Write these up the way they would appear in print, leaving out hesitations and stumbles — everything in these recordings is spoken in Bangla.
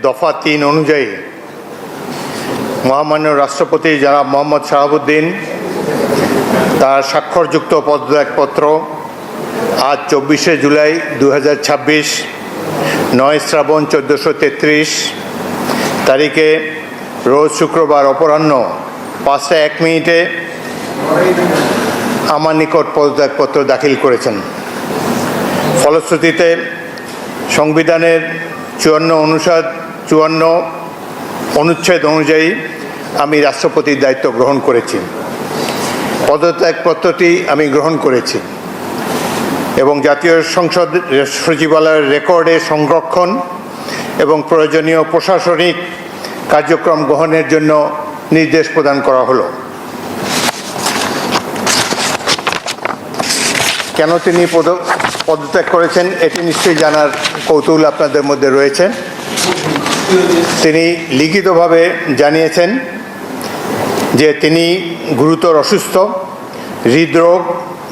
দফা ৩ অনুযায়ী মহামান্য রাষ্ট্রপতি জনাব মোহাম্মদ শাহাবুদ্দিন তার স্বাক্ষরযুক্ত পদত্যাগপত্র আজ ২৪শে জুলাই ২০২৬ ৯ শ্রাবণ ১৪৩৩ তারিখে রোজ শুক্রবার অপরাহ্ন ৫টা ১ মিনিটে আমার নিকট পদত্যাগপত্র দাখিল করেছেন। ফলশ্রুতিতে সংবিধানের ৫৪ অনুচ্ছেদ অনুযায়ী আমি রাষ্ট্রপতির দায়িত্ব গ্রহণ করেছি। পদত্যাগপত্রটি আমি গ্রহণ করেছি এবং জাতীয় সংসদ সচিবালয়ের রেকর্ডে সংরক্ষণ এবং প্রয়োজনীয় প্রশাসনিক কার্যক্রম গ্রহণের জন্য নির্দেশ প্রদান করা হলো। কেন তিনি পদত্যাগ করেছেন এটি নিশ্চয়ই জানার কৌতূহল আপনাদের মধ্যে রয়েছে। তিনি লিখিতভাবে জানিয়েছেন যে তিনি গুরুতর অসুস্থ, হৃদরোগ,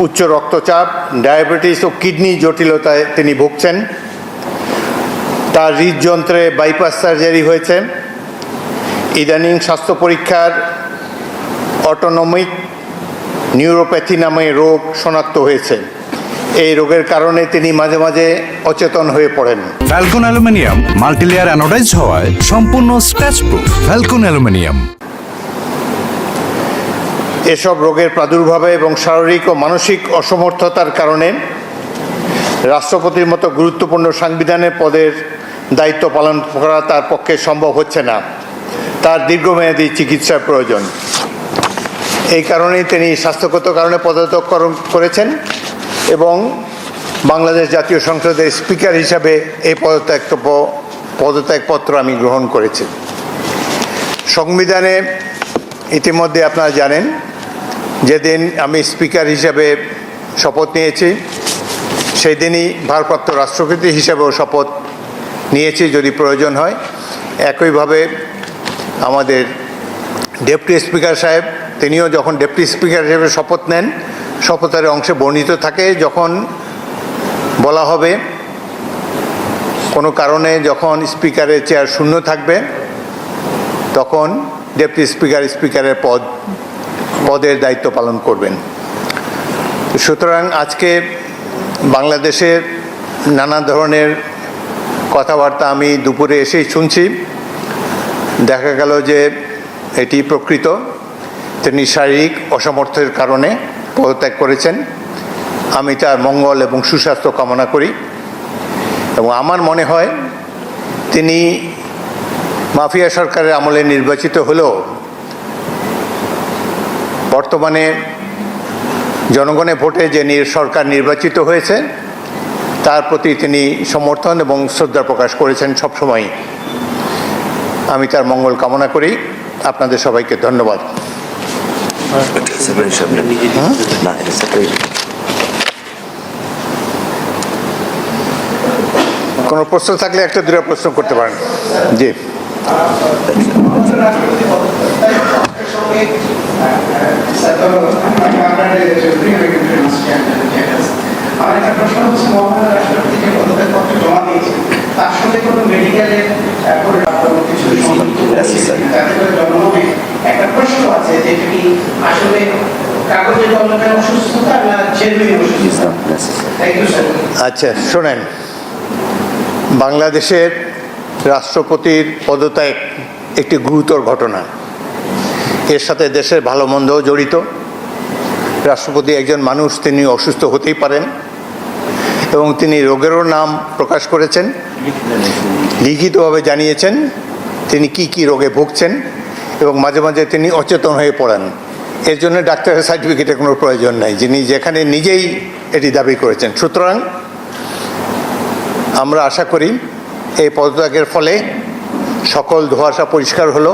উচ্চ রক্তচাপ, ডায়াবেটিস ও কিডনি জটিলতায় তিনি ভুগছেন। তার হৃদযন্ত্রে বাইপাস সার্জারি হয়েছে। ইদানিং স্বাস্থ্য পরীক্ষার অটোনমিক নিউরোপ্যাথি নামে রোগ শনাক্ত হয়েছে। এই রোগের কারণে তিনি মাঝে মাঝে অচেতন হয়ে পড়েন। ফ্যালকন অ্যালুমিনিয়াম মাল্টিলেয়ার অ্যানোডাইজ হওয়ায় সম্পূর্ণ স্ক্র্যাচ প্রুফ। Falcon aluminium. এসব রোগের প্রাদুর্ভাবে এবং শারীরিক ও মানসিক অসমর্থতার কারণে রাষ্ট্রপতির মতো গুরুত্বপূর্ণ সাংবিধানিক পদের দায়িত্ব পালন করা তার পক্ষে সম্ভব হচ্ছে না। তার দীর্ঘমেয়াদী চিকিৎসার প্রয়োজন। এই কারণেই তিনি স্বাস্থ্যগত কারণে পদত্যাগ করেছেন এবং বাংলাদেশ জাতীয় সংসদের স্পিকার হিসাবে এই পদত্যাগপত্র আমি গ্রহণ করেছি। সংবিধানে ইতিমধ্যে আপনারা জানেন যেদিন আমি স্পিকার হিসাবে শপথ নিয়েছি সেই দিনই ভারপ্রাপ্ত রাষ্ট্রপতি হিসাবেও শপথ নিয়েছি যদি প্রয়োজন হয়। একইভাবে আমাদের ডেপুটি স্পিকার সাহেব তিনিও যখন ডেপুটি স্পিকার হিসেবে শপথ নেন শপথের অংশে বর্ণিত থাকে যখন বলা হবে কোনো কারণে যখন স্পিকারের চেয়ার শূন্য থাকবে তখন ডেপুটি স্পিকারের পদের দায়িত্ব পালন করবেন। সুতরাং আজকে বাংলাদেশের নানা ধরনের কথাবার্তা আমি দুপুরে এসেই শুনছি। দেখা গেল যে এটি প্রকৃত। তিনি শারীরিক অসমর্থের কারণে পদত্যাগ করেছেন। আমি তার মঙ্গল এবং সুস্বাস্থ্য কামনা করি এবং আমার মনে হয় তিনি মাফিয়া সরকারের আমলে নির্বাচিত হলেও বর্তমানে জনগণের ভোটে যে সরকার নির্বাচিত হয়েছে তার প্রতি তিনি সমর্থন এবং শ্রদ্ধা প্রকাশ করেছেন সবসময়। আমি তার মঙ্গল কামনা করি। আপনাদের সবাইকে ধন্যবাদ। কোনো প্রশ্ন থাকলে একটা দুটো প্রশ্ন করতে পারেন। জি, একটা প্রশ্ন আছে যেটা কি আসলে কাগজে কলমে অসুস্থতা না জেনুইন অসুস্থতা? আচ্ছা শোনেন, বাংলাদেশের রাষ্ট্রপতির পদত্যাগ একটি গুরুতর ঘটনা। এর সাথে দেশের ভালো মন্দও জড়িত। রাষ্ট্রপতি একজন মানুষ, তিনি অসুস্থ হতেই পারেন এবং তিনি রোগেরও নাম প্রকাশ করেছেন, লিখিতভাবে জানিয়েছেন তিনি কি রোগে ভুগছেন এবং মাঝে মাঝে তিনি অচেতন হয়ে পড়েন। এর জন্য ডাক্তারের সার্টিফিকেটের কোনো প্রয়োজন নাই, যিনি যেখানে নিজেই এটি দাবি করেছেন। সুতরাং আমরা আশা করি এই পদত্যাগের ফলে সকল ধোঁয়াশা পরিষ্কার হলো।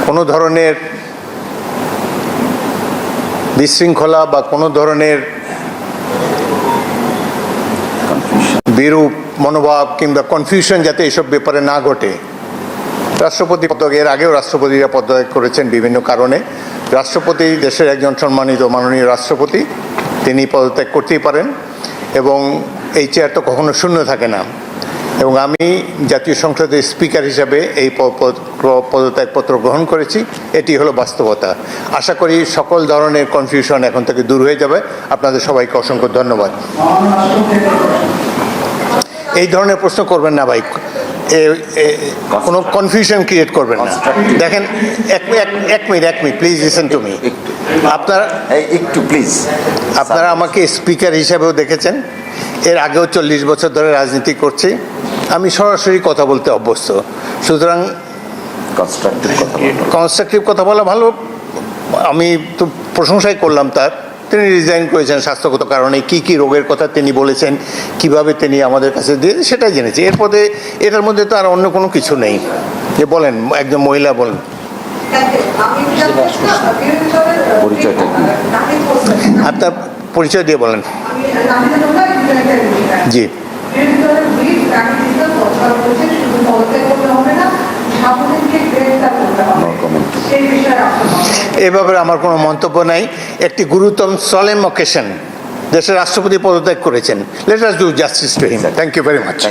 কোনো ধরনের বিশৃঙ্খলা বা কোনো ধরনের বিরূপ মনোভাব কিংবা কনফিউশন যাতে এইসব ব্যাপারে না ঘটে। রাষ্ট্রপতি পদত্যাগ, এর আগেও রাষ্ট্রপতিরা পদত্যাগ করেছেন বিভিন্ন কারণে। রাষ্ট্রপতি দেশের একজন সম্মানিত মাননীয় রাষ্ট্রপতি, তিনি পদত্যাগ করতেই পারেন এবং এই চেয়ার তো কখনো শূন্য থাকে না। এবং আমি জাতীয় সংসদের স্পিকার হিসাবে এই পদত্যাগপত্র গ্রহণ করেছি। এটি হলো বাস্তবতা। আশা করি সকল ধরনের কনফিউশন এখন থেকে দূর হয়ে যাবে। আপনাদের সবাইকে অসংখ্য ধন্যবাদ। এই ধরনের প্রশ্ন করবেন না ভাই, কোনো কনফিউশন ক্রিয়েট করবেন না। দেখেন, এক minute please listen to me. আপনারা আমাকে স্পিকার হিসাবেও দেখেছেন, এর আগেও 40 বছর ধরে রাজনীতি করছি, আমি সরাসরি কথা বলতে অভ্যস্ত। সুতরাং কনস্ট্রাকটিভ কথা বলা ভালো। আমি তো প্রশংসাই করলাম তার। তিনি রিজাইন করেছেন স্বাস্থ্যগত কারণে, কি রোগের কথা তিনি বলেছেন, কিভাবে তিনি আমাদের কাছে দিয়ে সেটাই জেনেছি। এরপরে এটার মধ্যে তো আর অন্য কোনো কিছু নেই। যে বলেন, একজন মহিলা বলেন। আপনার পরিচয় দিয়ে বলেন। জি, এ ব্যাপারে আমার কোনো মন্তব্য নাই। একটি গুরুতর সলেম অকেশন, দেশের রাষ্ট্রপতি পদত্যাগ করেছেন। Let us do justice to him. Thank you very much.